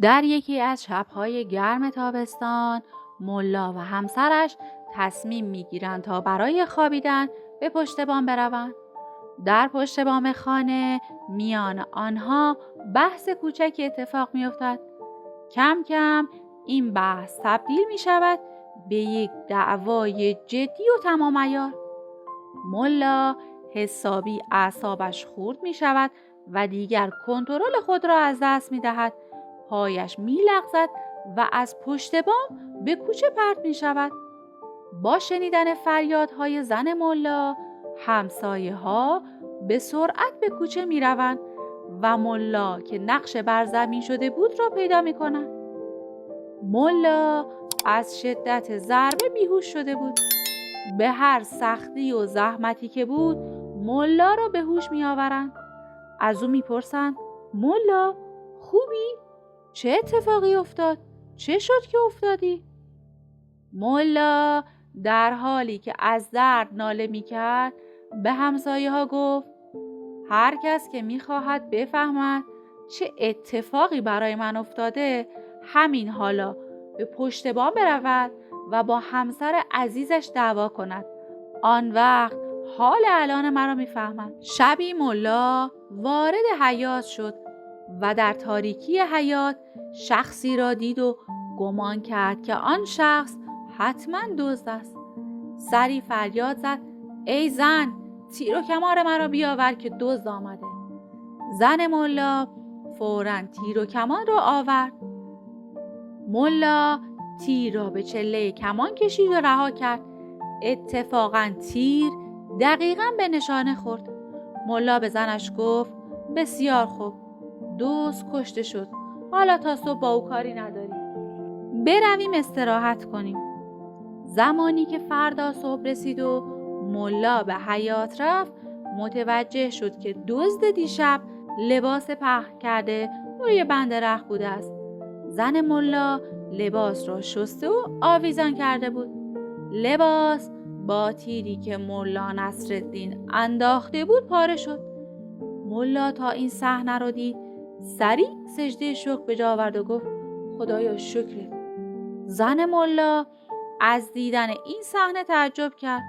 در یکی از شب‌های گرم تابستان، ملا و همسرش تصمیم می‌گیرند تا برای خوابیدن به پشت بام بروند. در پشت بام خانه میان آنها بحث کوچکی اتفاق می‌افتد. کم کم این بحث تبدیل می‌شود به یک دعوای جدی و تمام عیار. ملا حسابی اعصابش خورد می‌شود و دیگر کنترل خود را از دست می‌دهد. پایش می‌لغزد و از پشت بام به کوچه پرت می‌شود. با شنیدن فریادهای زن ملا، همسایه‌ها به سرعت به کوچه می‌روند و ملا که نقش بر زمین شده بود را پیدا می‌کنند. ملا از شدت ضربه بیهوش شده بود. به هر سختی و زحمتی که بود، ملا را به هوش می‌آورند. از او می‌پرسند: ملا خوبی؟ چه اتفاقی افتاد؟ چه شد که افتادی؟ ملا در حالی که از درد ناله می‌کرد به همسایه‌ها گفت: هر کس که می‌خواهد بفهمد چه اتفاقی برای من افتاده، همین حالا به پشت بام برود و با همسر عزیزش دعوا کند. آن وقت حال الان مرا می‌فهمد. شبی ملا وارد حیاط شد و در تاریکی حیاط شخصی را دید و گمان کرد که آن شخص حتما دزد است. سری فریاد زد: ای زن، تیر و کمان مرا بیاور که دزد آمده. زن ملا فوراً تیر و کمان را آورد. ملا تیر را به چله کمان کشید و رها کرد. اتفاقاً تیر دقیقاً به نشانه خورد. ملا به زنش گفت: بسیار خوب، دزد کشته شد. حالا تا صبح با او کاری نداریم. برویم استراحت کنیم. زمانی که فردا صبح رسید و ملا به حیاط رفت، متوجه شد که دزد دیشب لباس پهن کرده روی بند رخت بوده است. زن ملا لباس را شسته و آویزان کرده بود. لباس با تیری که ملا نصرالدین انداخته بود پاره شد. ملا تا این صحنه را دید، سریع سجده شکر به جا آورد و گفت: خدایا شکرت. زن ملا از دیدن این صحنه تعجب کرد.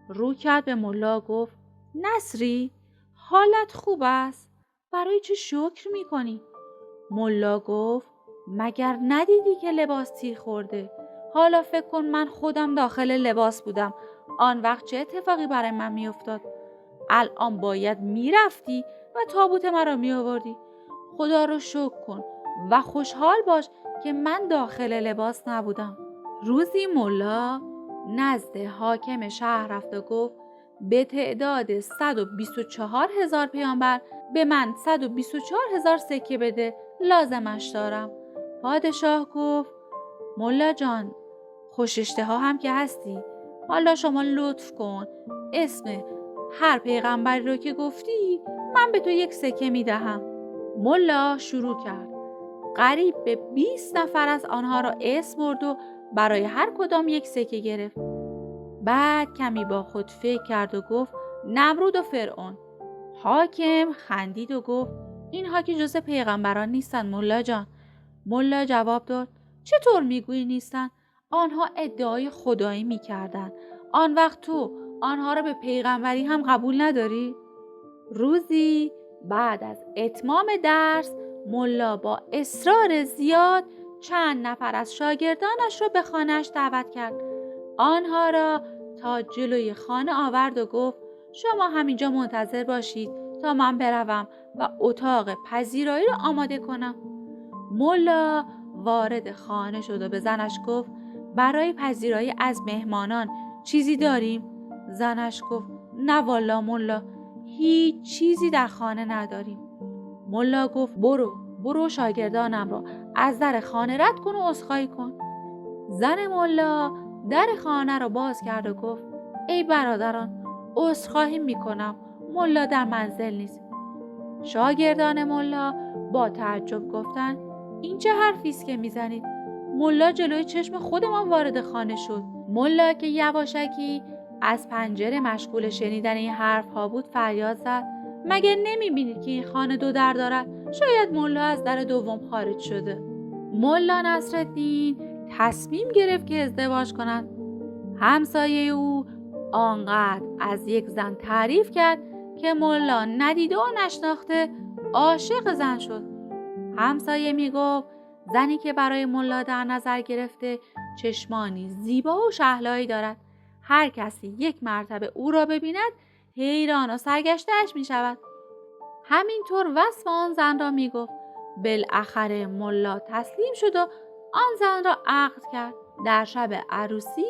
رو کرد به ملا گفت: نصری، حالت خوب است؟ برای چه شکر میکنی؟ ملا گفت: مگر ندیدی که لباس تیر خورده؟ حالا فکر کن من خودم داخل لباس بودم، آن وقت چه اتفاقی برای من میافتاد؟ الان باید میرفتی و تابوت مرا میآوردی. خدا رو شکر کن و خوشحال باش که من داخل لباس نبودم. روزی ملا نزد حاکم شهر رفت و گفت: به تعداد 124,000 پیامبر به من 124,000 سکه بده، لازمش دارم. پادشاه گفت: ملا جان، خوش اشتها هم که هستی، حالا شما لطف کن اسم هر پیغمبری رو که گفتی من به تو 1 سکه میدهم. ملا شروع کرد. قریب به 20 نفر از آنها را اسم برد و برای هر کدام 1 سکه گرفت. بعد کمی با خود فکر کرد و گفت: نمرود و فرعون. حاکم خندید و گفت: اینها که جز پیغمبران نیستن ملا جان. ملا جواب داد: چطور میگویی نیستن؟ آنها ادعای خدایی میکردن. آن وقت تو آنها را به پیغمبری هم قبول نداری؟ روزی بعد از اتمام درس، ملا با اصرار زیاد چند نفر از شاگردانش را به خانه‌اش دعوت کرد. آنها را تا جلوی خانه آورد و گفت: شما همینجا منتظر باشید تا من بروم و اتاق پذیرایی را آماده کنم. ملا وارد خانه شد و به زنش گفت: برای پذیرایی از مهمانان چیزی داریم؟ زنش گفت: نه والا ملا، هیچ چیزی در خانه نداریم. ملا گفت: برو شاگردانم را از در خانه رد کن و عذرخواهی کن. زن ملا در خانه را باز کرد و گفت: ای برادران، عذرخواهی میکنم، ملا در منزل نیست. شاگردان ملا با تعجب گفتند: این چه حرفی است که میزنید؟ ملا جلوی چشم خودمان وارد خانه شد. ملا که یواشکی از پنجره مشغول شنیدن این حرف ها بود فریاد زد: مگر نمیبینید که این خانه 2 در دارد؟ شاید ملا از در دوم خارج شده. ملا نصرالدین تصمیم گرفت که ازدواج کند. همسایه او آنقدر از یک زن تعریف کرد که ملا ندیده و نشناخته عاشق زن شد. همسایه میگفت زنی که برای ملا در نظر گرفته چشمانی زیبا و شهلایی دارد. هر کسی یک مرتبه او را ببیند حیران و سرگشته‌اش می شود. همینطور وصف آن زن را می گفت. بالاخره ملا تسلیم شد و آن زن را عقد کرد. در شب عروسی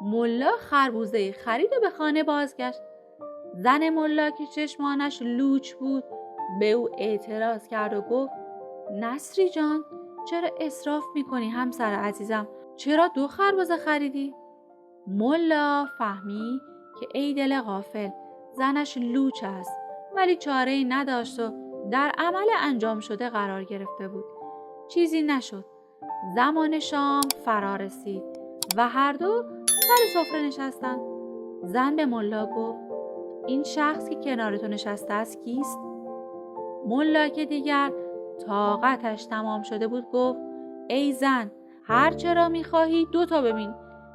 ملا خربوزه خرید و به خانه بازگشت. زن ملا که چشمانش لوچ بود به او اعتراض کرد و گفت نصری جان، چرا اسراف میکنی همسر عزیزم؟ چرا 2 خربزه خریدی؟ ملا فهمید که ای دل غافل، زنش لوچ است، ولی چاره‌ای نداشت و در عمل انجام شده قرار گرفته بود. چیزی نشد. زمان شام فرا رسید و هر دو سر سفره نشستند. زن به ملا گفت این شخص که کنار تو نشسته است کیست؟ ملا که دیگر طاقتش تمام شده بود گفت ای زن، هر چرا میخواهی 2 تا ببین،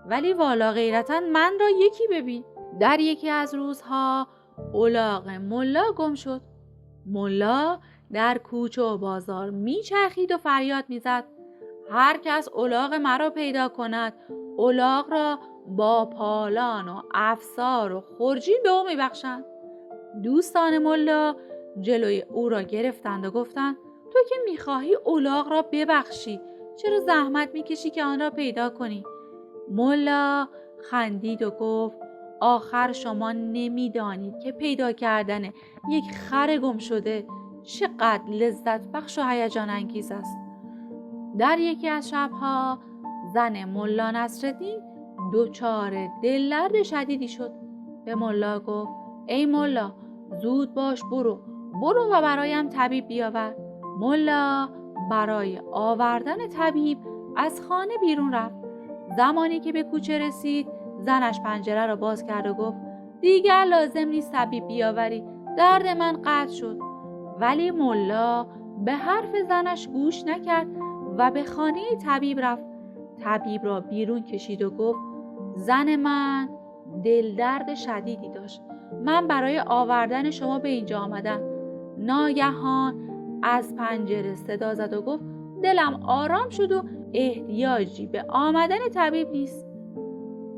ولی والا غیرتا من را یکی ببین. در یکی از روزها الاغ ملا گم شد. ملا در کوچه و بازار میچرخید و فریاد میزد هر کس الاغ مرا پیدا کند الاغ را با پالان و افسار و خرجین به او میبخشند. دوستان ملا جلوی او را گرفتند و گفتند تو که میخواهی الاغ را ببخشی، چرا زحمت میکشی که آن را پیدا کنی؟ ملا خندید و گفت آخر شما نمیدانید که پیدا کردن یک خر گم شده چقدر لذت بخش و هیجان انگیز است. در یکی از شبها زن ملا نصرالدین دچار دلدرد شدیدی شد. به ملا گفت ای ملا، زود باش برو و برایم طبیب بیاور. ملا برای آوردن طبیب از خانه بیرون رفت. زمانی که به کوچه رسید زنش پنجره را باز کرد و گفت دیگر لازم نیست طبیب بیاوری، درد من قطع شد. ولی ملا به حرف زنش گوش نکرد و به خانه طبیب رفت. طبیب را بیرون کشید و گفت زن من دلدرد شدیدی داشت، من برای آوردن شما به اینجا آمدم. ناگهان از پنجره صدا زد و گفت دلم آرام شد و احتیاجی به آمدن طبیب نیست.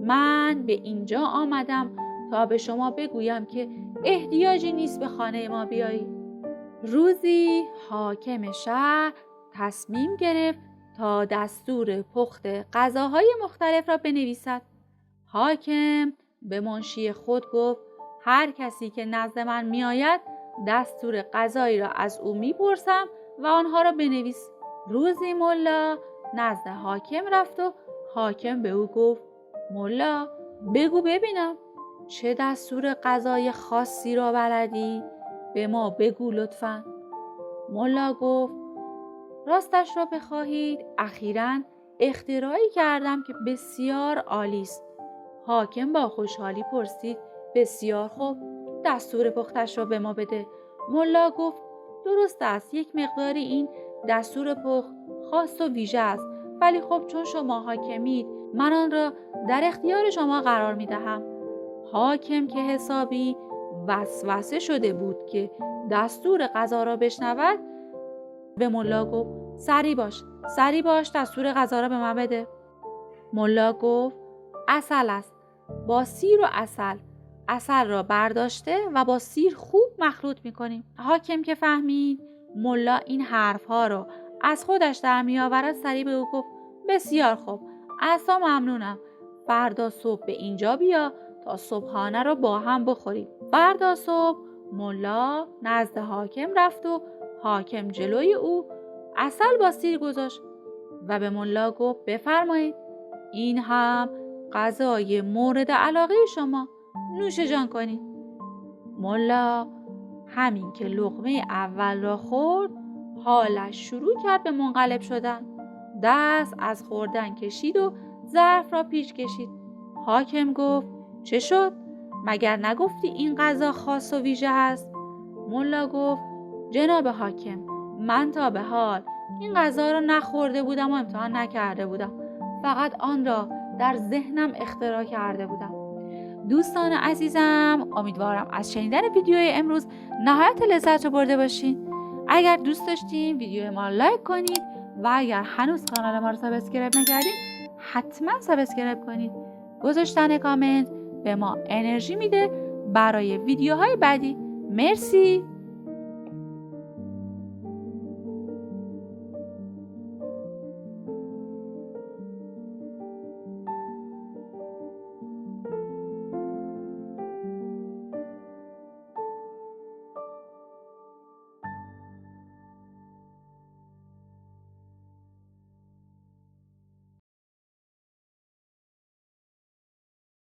من به اینجا آمدم تا به شما بگویم که احتیاجی نیست به خانه ما بیایی. روزی حاکم شهر تصمیم گرفت تا دستور پخت غذاهای مختلف را بنویسد. حاکم به منشی خود گفت هر کسی که نزد من می آید دستور غذایی را از او می پرسم و آنها را بنویس. روزی ملا نزد حاکم رفت و حاکم به او گفت ملا، بگو ببینم چه دستور غذای خاصی را بلدی؟ به ما بگو لطفاً. ملا گفت راستش را بخواهید اخیراً اختراعی کردم که بسیار عالی است. حاکم با خوشحالی پرسید بسیار خوب، دستور پختش را به ما بده. ملا گفت درست است، یک مقداری این دستور پخت خاص و ویژه است، ولی خب چون شما حاکمید من آن را در اختیار شما قرار می دهم. حاکم که حسابی وسوسه شده بود که دستور غذا را بشنود به ملا گفت سری باش دستور غذا را به من بده. ملا گفت عسل است، با سیر و عسل را برداشته و با سیر خوب مخلوط میکنیم. حاکم که فهمید ملا این حرفها را از خودش در میآورد سری به او گفت بسیار خوب، عصا ممنونم، فردا صبح به اینجا بیا تا صبحانه را با هم بخوریم. فردا صبح ملا نزد حاکم رفت و حاکم جلوی او عسل با سیر گذاشت و به ملا گفت بفرمایید، این هم غذای مورد علاقه شما، نوش جان کنید. ملا همین که لقمه اول را خورد حالش شروع کرد به منقلب شدن. دست از خوردن کشید و ظرف را پیش کشید. حاکم گفت چه شد؟ مگر نگفتی این غذا خاص و ویژه است؟ ملا گفت جناب حاکم، من تا به حال این غذا را نخورده بودم و امتحان نکرده بودم. فقط آن را در ذهنم اختراع کرده بودم. دوستان عزیزم، امیدوارم از شنیدن ویدیوی امروز نهایت لذت رو برده باشین. اگر دوست داشتین ویدیو ما رو لایک کنید و اگر هنوز کانال ما رو سابسکرایب نکردین حتما سابسکرایب کنید. گذاشتن کامنت به ما انرژی میده برای ویدیوهای بعدی. مرسی.